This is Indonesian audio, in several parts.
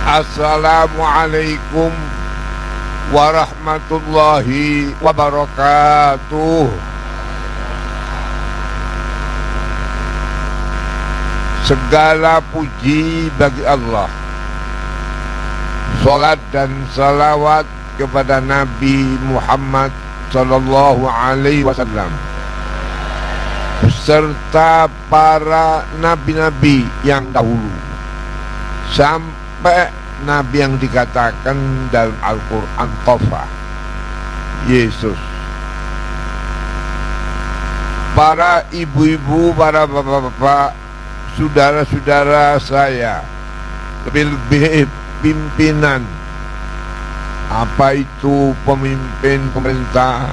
Assalamualaikum warahmatullahi wabarakatuh. Segala puji bagi Allah. Salat dan salawat kepada Nabi Muhammad sallallahu alaihi wasallam serta para nabi-nabi yang dahulu sampai nabi yang dikatakan dalam Al-Quran Tofa, Yesus. Para ibu-ibu, para bapak-bapak, saudara-saudara saya, lebih-lebih pimpinan, apa itu pemimpin pemerintah,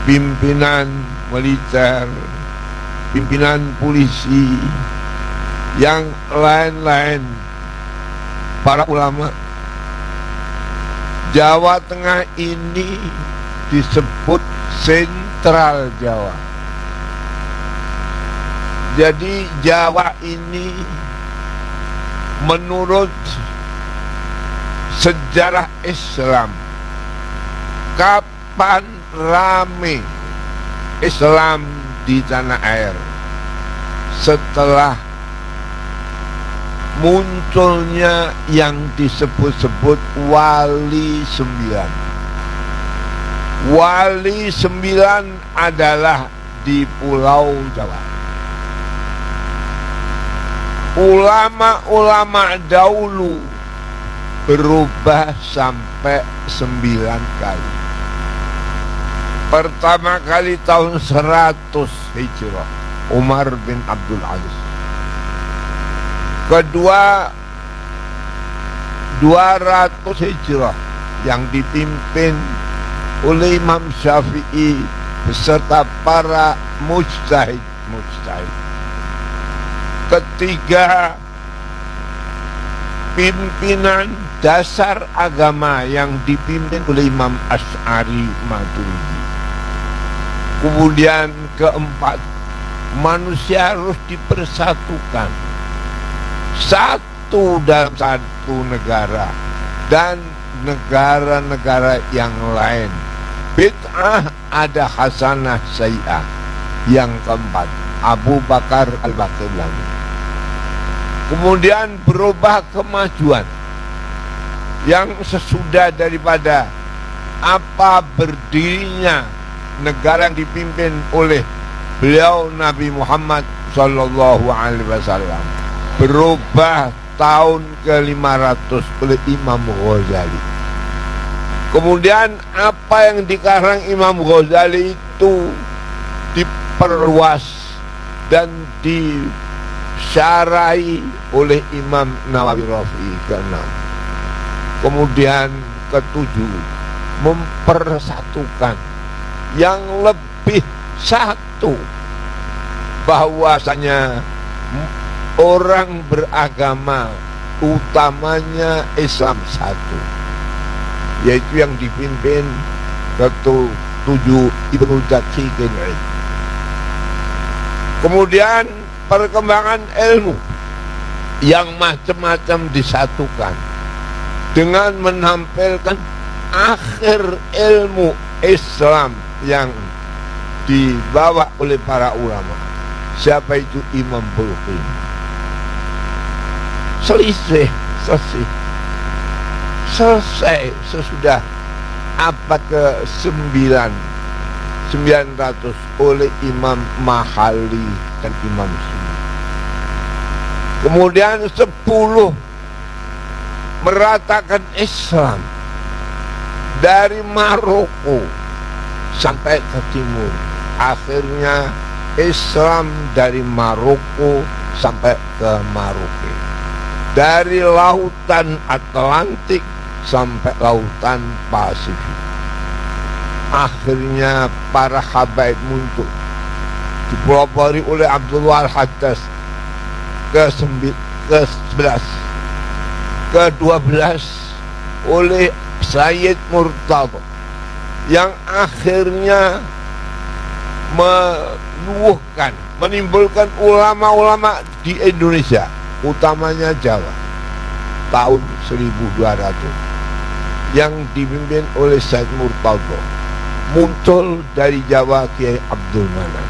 pimpinan militer, pimpinan polisi, yang lain-lain, para ulama. Jawa Tengah ini disebut sentral Jawa. Jadi Jawa ini menurut sejarah Islam, kapan rame Islam di tanah air? Setelah munculnya yang disebut-sebut Wali Sembilan. Wali Sembilan adalah di Pulau Jawa. Ulama-ulama dahulu berubah sampai 9 kali. Pertama kali tahun 100 Hijrah, Umar bin Abdul Aziz. Kedua 200 Hijrah yang dipimpin oleh Imam Syafi'i beserta para mujtahid. Ketiga, pimpinan dasar agama yang dipimpin oleh Imam Asy'ari Maturidi. Kemudian keempat, manusia harus dipersatukan, satu dalam satu negara dan negara-negara yang lain. Bid'ah ada hasanah sayyi'ah. Yang keempat, Abu Bakar Al-Baqillani. Kemudian berubah kemajuan yang sesudah daripada apa berdirinya negara yang dipimpin oleh beliau Nabi Muhammad sallallahu alaihi wasallam. Berubah tahun ke-500 oleh Imam Ghazali. Kemudian apa yang dikarang Imam Ghazali itu diperluas dan disyarahi oleh Imam Nawawi Rafi'i ke-6. Kemudian ke-7, mempersatukan yang lebih satu, bahwasanya orang beragama utamanya Islam satu, yaitu yang dipimpin ke-7 Ibnu Daqiqil Id. Kemudian perkembangan ilmu yang macam-macam disatukan dengan menampilkan akhir ilmu Islam yang dibawa oleh para ulama. Siapa itu? Imam Bulqin. Selesai sesudah abad ke-9 900 oleh Imam Mahali dan Imam Suyuti. Kemudian 10 meratakan Islam dari Maroko sampai ke timur. Akhirnya Islam dari Maroko sampai ke Maroke, dari lautan Atlantik sampai lautan Pasifik. Akhirnya para habaib muncul, dipelopori oleh Abdullah Al-Hattas ke-11, ke-12 oleh Sayyid Murtadha, yang akhirnya menimbulkan ulama-ulama di Indonesia, utamanya Jawa, tahun 1200, yang dipimpin oleh Said Murtadho. Muncul dari Jawa Kiai Abdul Manan.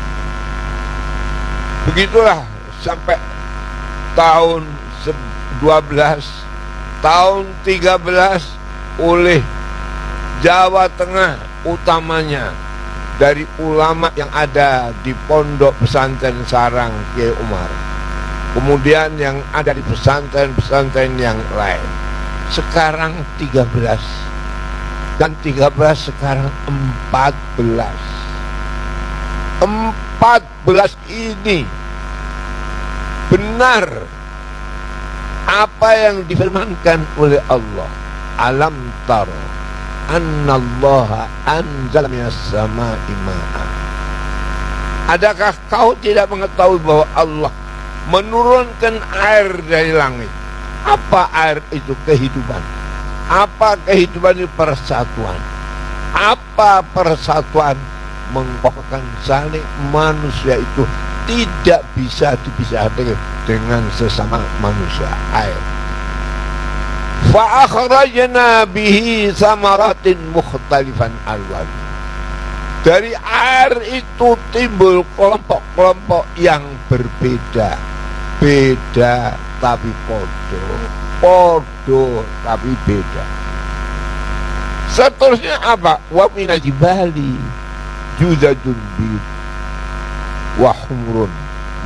Begitulah sampai tahun 12, tahun 13 oleh Jawa Tengah, utamanya dari ulama yang ada di pondok pesantren Sarang Kiai Umar, kemudian yang ada di pesantren-pesantren yang lain. Sekarang 13, dan 13 sekarang 14. 14 ini benar apa yang difirmankan oleh Allah. Alam taro annallaha anzala minas sama'i ma'an. Adakah kau tidak mengetahui bahwa Allah menurunkan air dari langit? Apa air itu? Kehidupan. Apa kehidupan itu? Persatuan. Apa persatuan? Mengokohkan saling manusia itu tidak bisa dipisahkan dengan sesama manusia. Air. Fa akhrajna bihi samaratin mukhtalifan alwan. Dari air itu timbul kelompok-kelompok yang berbeda. Beda tapi podo, podo tapi beda. Seterusnya apa? Wa minal jibali juzadun bid wa humrun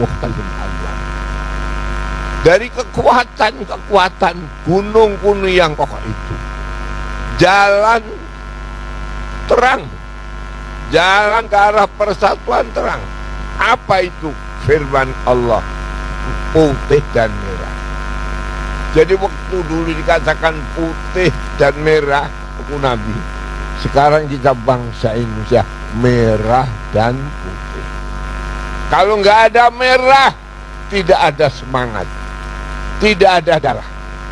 mukhtalifun alwan. Dari kekuatan gunung-gunung yang kokoh itu, jalan terang, jalan ke arah persatuan terang. Apa itu? Firman Allah, putih dan merah. Jadi waktu dulu dikatakan putih dan merah aku Nabi, sekarang kita bangsa Indonesia merah dan putih. Kalau nggak ada merah, tidak ada semangat, tidak ada darah.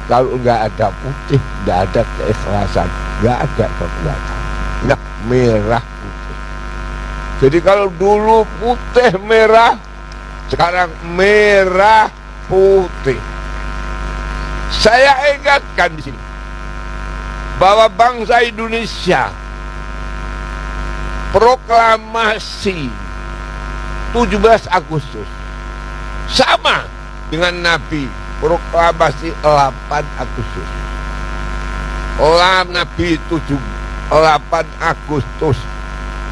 Kalau nggak ada putih, nggak ada keikhlasan, nggak ada kekuatan. Nah, merah putih. Jadi kalau dulu putih merah, sekarang merah putih. Saya ingatkan di sini bahwa bangsa Indonesia proklamasi 17 Agustus sama dengan Nabi proklamasi 8 Agustus. Nabi 8 Agustus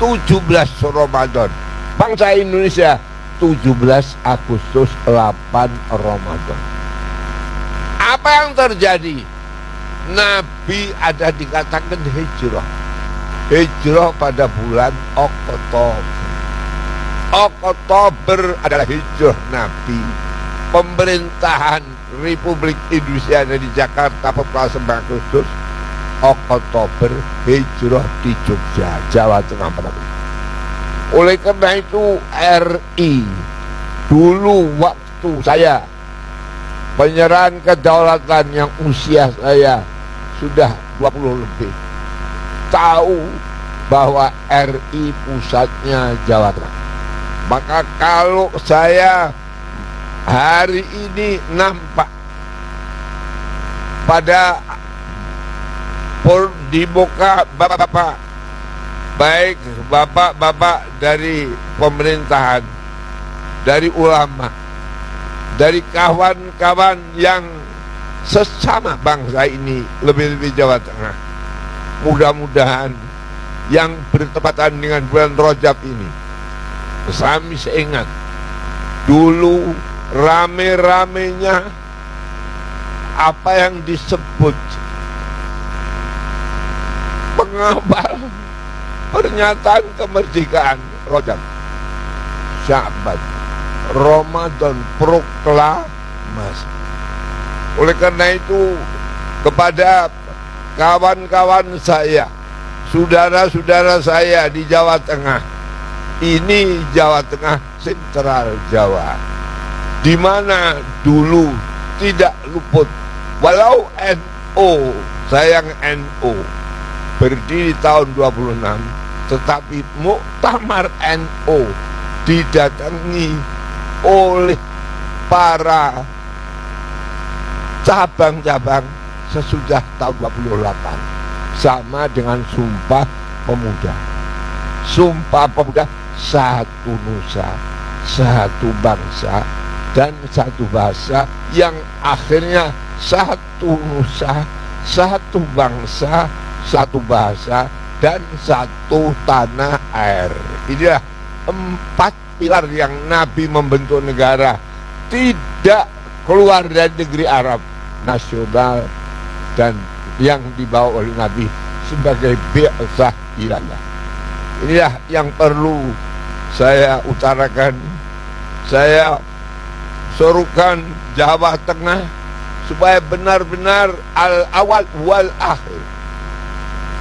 17 Ramadan. Bangsa Indonesia 17 Agustus 8 Ramadan. Apa yang terjadi? Nabi ada dikatakan hijrah. Hijrah pada bulan Oktober. Oktober adalah hijrah Nabi. Pemerintahan Republik Indonesia di Jakarta pada 9 Agustus. Oktober hijrah di Jogja, Jawa Tengah pada bulan. Oleh karena itu RI dulu waktu saya penyerahan kedaulatan yang usia saya sudah 20 lebih, tahu bahwa RI pusatnya Jawa Tengah. Maka kalau saya hari ini nampak pada di muka bapak-bapak, baik bapak-bapak dari pemerintahan, dari ulama, dari kawan-kawan yang sesama bangsa ini, lebih-lebih Jawa Tengah, mudah-mudahan yang bertepatan dengan bulan Rajab ini, kami seingat dulu rame-ramenya apa yang disebut pengawal pernyataan kemerdekaan Rajab, Sya'ban, Ramadan, proklamasi. Oleh karena itu kepada kawan-kawan saya, saudara-saudara saya di Jawa Tengah, ini Jawa Tengah sentral Jawa, di mana dulu tidak luput, walau NU, sayang NU berdiri tahun 26, tetapi muktamar NU didatangi oleh para cabang-cabang sesudah tahun 28, sama dengan Sumpah Pemuda. Sumpah Pemuda, satu nusa, satu bangsa, dan satu bahasa, yang akhirnya satu nusa, satu bangsa, satu bahasa, dan satu tanah air. Inilah 4 pilar yang Nabi membentuk negara, tidak keluar dari negeri Arab, nasional, dan yang dibawa oleh Nabi sebagai bi'tsah ilallah. Inilah yang perlu saya utarakan, saya serukan Jawa Tengah supaya benar-benar al-awal wal akhir,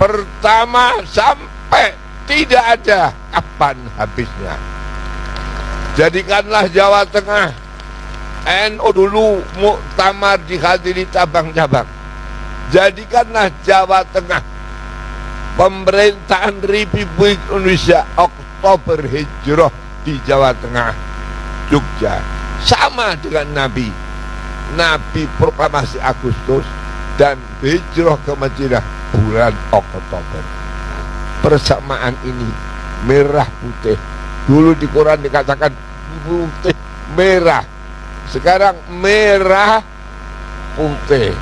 pertama sampai tidak ada kapan habisnya. Jadikanlah Jawa Tengah, NU dulu muktamar dihadiri cabang-cabang. Jadikanlah Jawa Tengah pemerintahan Republik Indonesia Oktober Hijrah di Jawa Tengah, Jogja, sama dengan Nabi. Nabi proklamasi Agustus dan hijrah ke Madinah bulan Oktober. Persamaan ini merah putih. Dulu di Quran dikatakan putih merah, sekarang merah putih.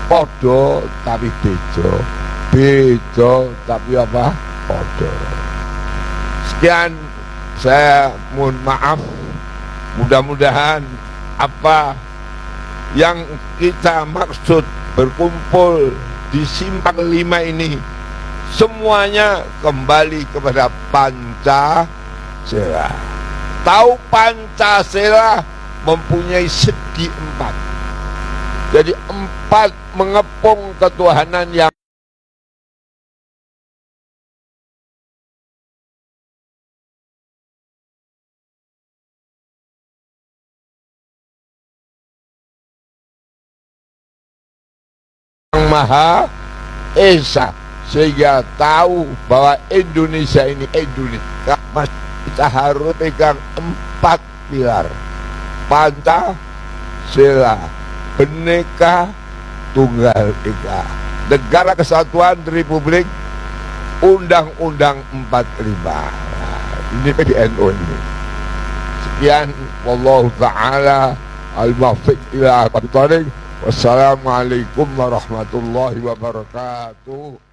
Podo tapi bejo, bejo tapi apa? Podo. Sekian, saya mohon maaf. Mudah-mudahan apa yang kita maksud berkumpul di Simpang 5 ini semuanya kembali kepada Pancasila. Tahu Pancasila mempunyai segi 4. Jadi 4 mengepung ketuhanan yang Maha Esa, sehingga tahu bahwa Indonesia ini Indonesia. Kita harus pegang 4 pilar: Pancasila, Bhinneka Tunggal Ika, Negara Kesatuan Republik, Undang-Undang 45. Ini PBNU ini. Sekian, wallahu ta'ala al-muwaffiq ila aqwamit thoriq. Wassalamualaikum warahmatullahi wabarakatuh.